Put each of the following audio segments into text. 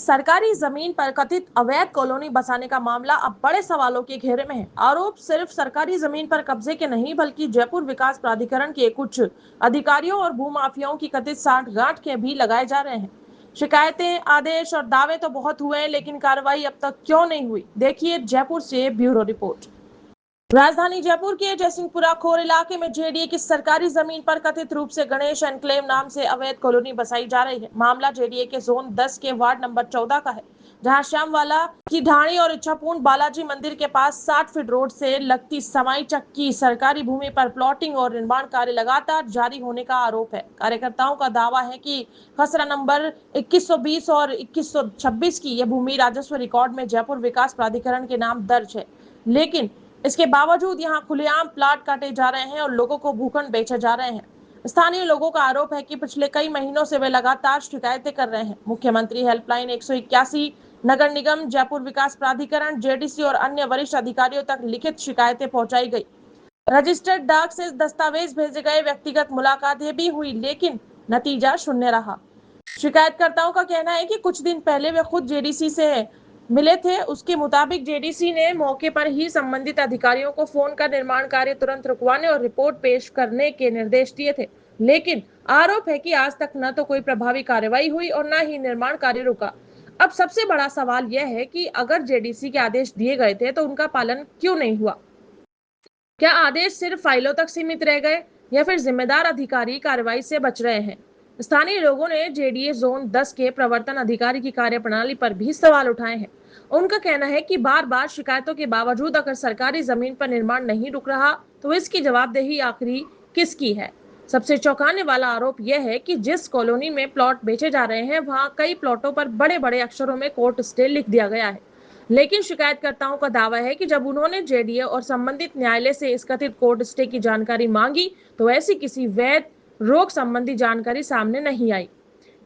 सरकारी जमीन पर कथित अवैध कॉलोनी बसाने का मामला अब बड़े सवालों के घेरे में है। आरोप सिर्फ सरकारी जमीन पर कब्जे के नहीं बल्कि जयपुर विकास प्राधिकरण के कुछ अधिकारियों और भूमाफियाओं की कथित साठगांठ के भी लगाए जा रहे हैं। शिकायतें, आदेश और दावे तो बहुत हुए हैं, लेकिन कार्रवाई अब तक क्यों नहीं हुई? देखिए जयपुर से ब्यूरो रिपोर्ट। राजधानी जयपुर के जयसिंहपुरा खोर इलाके में जेडीए की सरकारी जमीन पर कथित रूप से गणेश एनक्लेव नाम से अवैध कॉलोनी बसाई जा रही है। मामला जेडीए के जोन 10 के वार्ड नंबर 14 का है, जहां श्यामवाला की ढाणी और इच्छापूर्ण बालाजी मंदिर के पास 60 फीट रोड से लगती समाई चक्की सरकारी भूमि पर प्लॉटिंग और निर्माण कार्य लगातार जारी होने का आरोप है। कार्यकर्ताओं का दावा है कि खसरा नंबर 2120 और 2126 की यह भूमि राजस्व रिकॉर्ड में जयपुर विकास प्राधिकरण के नाम दर्ज है, लेकिन इसके बावजूद यहां खुलेआम प्लाट काटे जा रहे हैं और लोगों को भूखंड बेचे जा रहे हैं। स्थानीय लोगों का आरोप है कि पिछले कई महीनों से वे लगातार शिकायतें कर रहे हैं। मुख्यमंत्री हेल्पलाइन 181, नगर निगम, जयपुर विकास प्राधिकरण, जेडीसी और अन्य वरिष्ठ अधिकारियों तक लिखित शिकायतें पहुंचाई गई। रजिस्टर्ड डाक से दस्तावेज भेजे गए, व्यक्तिगत मुलाकातें भी हुई, लेकिन नतीजा शून्य रहा। शिकायतकर्ताओं का कहना है कि कुछ दिन पहले वे खुद जेडीसी से मिले थे। उसके मुताबिक जेडीसी ने मौके पर ही संबंधित अधिकारियों को फोन कर निर्माण कार्य तुरंत रुकवाने और रिपोर्ट पेश करने के निर्देश दिए थे, लेकिन आरोप है कि आज तक न तो कोई प्रभावी कार्रवाई हुई और न ही निर्माण कार्य रुका। अब सबसे बड़ा सवाल यह है कि अगर जेडीसी के आदेश दिए गए थे तो उनका पालन क्यों नहीं हुआ? क्या आदेश सिर्फ फाइलों तक सीमित रह गए या फिर जिम्मेदार अधिकारी कार्रवाई से बच रहे हैं? स्थानीय लोगों ने जेडीए जोन 10 के प्रवर्तन अधिकारी की कार्यप्रणाली पर भी सवाल उठाए हैं। उनका कहना है कि बार बार शिकायतों के बावजूद अगर सरकारी जमीन पर निर्माण नहीं रुक रहा तो इसकी जवाबदेही आखिरी किसकी है? सबसे चौंकाने वाला आरोप यह है कि जिस कॉलोनी में प्लॉट बेचे जा रहे हैं वहां कई प्लॉटों पर बड़े बड़े अक्षरों में कोर्ट स्टे लिख दिया गया है, लेकिन शिकायतकर्ताओं का दावा है कि जब उन्होंने जेडीए और संबंधित न्यायालय से इस कथित कोर्ट स्टे की जानकारी मांगी तो ऐसी किसी वैध रोक संबंधी जानकारी सामने नहीं आई।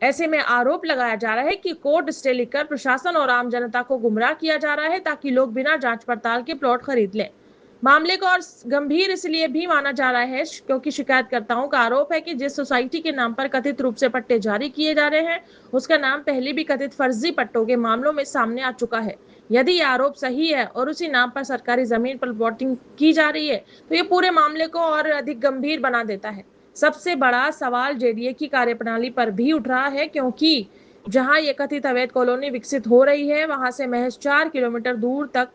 ऐसे में आरोप लगाया जा रहा है कि कोर्ट स्टे लिखकर प्रशासन और आम जनता को गुमराह किया जा रहा है ताकि लोग बिना जांच पड़ताल के प्लॉट खरीद लें। मामले को और गंभीर इसलिए भी माना जा रहा है क्योंकि शिकायतकर्ताओं का आरोप है कि जिस सोसाइटी के नाम पर कथित रूप से पट्टे जारी किए जा रहे हैं उसका नाम पहले भी कथित फर्जी पट्टों के मामलों में सामने आ चुका है। यदि ये आरोप सही है और उसी नाम पर सरकारी जमीन पर प्लॉटिंग की जा रही है तो ये पूरे मामले को और अधिक गंभीर बना देता है। सबसे बड़ा सवाल जेडीए की कार्यप्रणाली पर भी उठ रहा है, क्योंकि जहां ये कथित अवैध कॉलोनी विकसित हो रही है वहां से महज 4 किलोमीटर दूर तक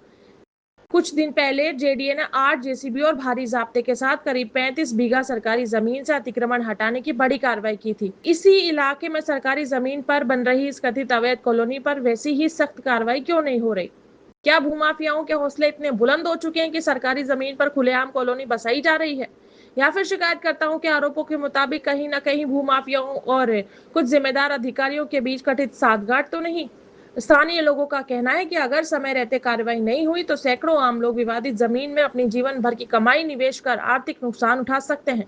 कुछ दिन पहले जेडीए ने 8 जेसीबी और भारी जाब्ते के साथ करीब 35 बीघा सरकारी जमीन से अतिक्रमण हटाने की बड़ी कार्रवाई की थी। इसी इलाके में सरकारी जमीन पर बन रही इस कथित अवैध कॉलोनी पर वैसी ही सख्त कार्रवाई क्यों नहीं हो रही? क्या भूमाफियाओं के हौसले इतने बुलंद हो चुके हैं कि सरकारी जमीन पर खुलेआम कॉलोनी बसाई जा रही है, या फिर शिकायतकर्ताओं के आरोपों के मुताबिक कहीं न कहीं भूमाफियाओं और कुछ जिम्मेदार अधिकारियों के बीच कथित साठगांठ तो नहीं? स्थानीय लोगों का कहना है कि अगर समय रहते कार्रवाई नहीं हुई तो सैकड़ों आम लोग विवादित जमीन में अपनी जीवन भर की कमाई निवेश कर आर्थिक नुकसान उठा सकते हैं।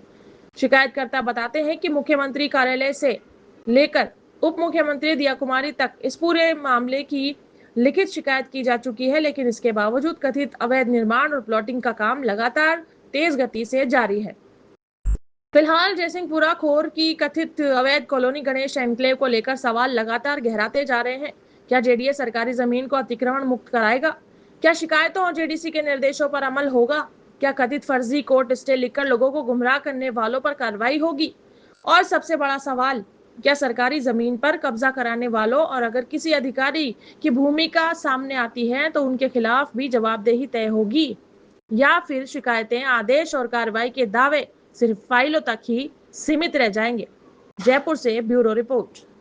शिकायतकर्ता बताते हैं कि मुख्यमंत्री कार्यालय से लेकर उप मुख्यमंत्री दिया कुमारी तक इस पूरे मामले की लिखित शिकायत की जा चुकी है, लेकिन इसके बावजूद कथित अवैध निर्माण और प्लॉटिंग का काम लगातार तेज गति से जारी है। फिलहाल जयसिंहपुरा खोर की कथित अवैध कॉलोनी गणेश एनक्लेव को लेकर सवाल लगातार गहराते जा रहे हैं। क्या जेडीए सरकारी जमीन को अतिक्रमण मुक्त कराएगा? क्या शिकायतों और जेडीसी के निर्देशों पर अमल होगा? क्या कथित फर्जी कोर्ट स्टे लिखकर लोगों को गुमराह करने वालों पर कार्रवाई होगी? और सबसे बड़ा सवाल, क्या सरकारी जमीन पर कब्जा कराने वालों और अगर किसी अधिकारी की भूमिका सामने आती है तो उनके खिलाफ भी जवाबदेही तय होगी, या फिर शिकायतें, आदेश और कार्रवाई के दावे सिर्फ फाइलों तक ही सीमित रह जाएंगे? जयपुर से ब्यूरो रिपोर्ट।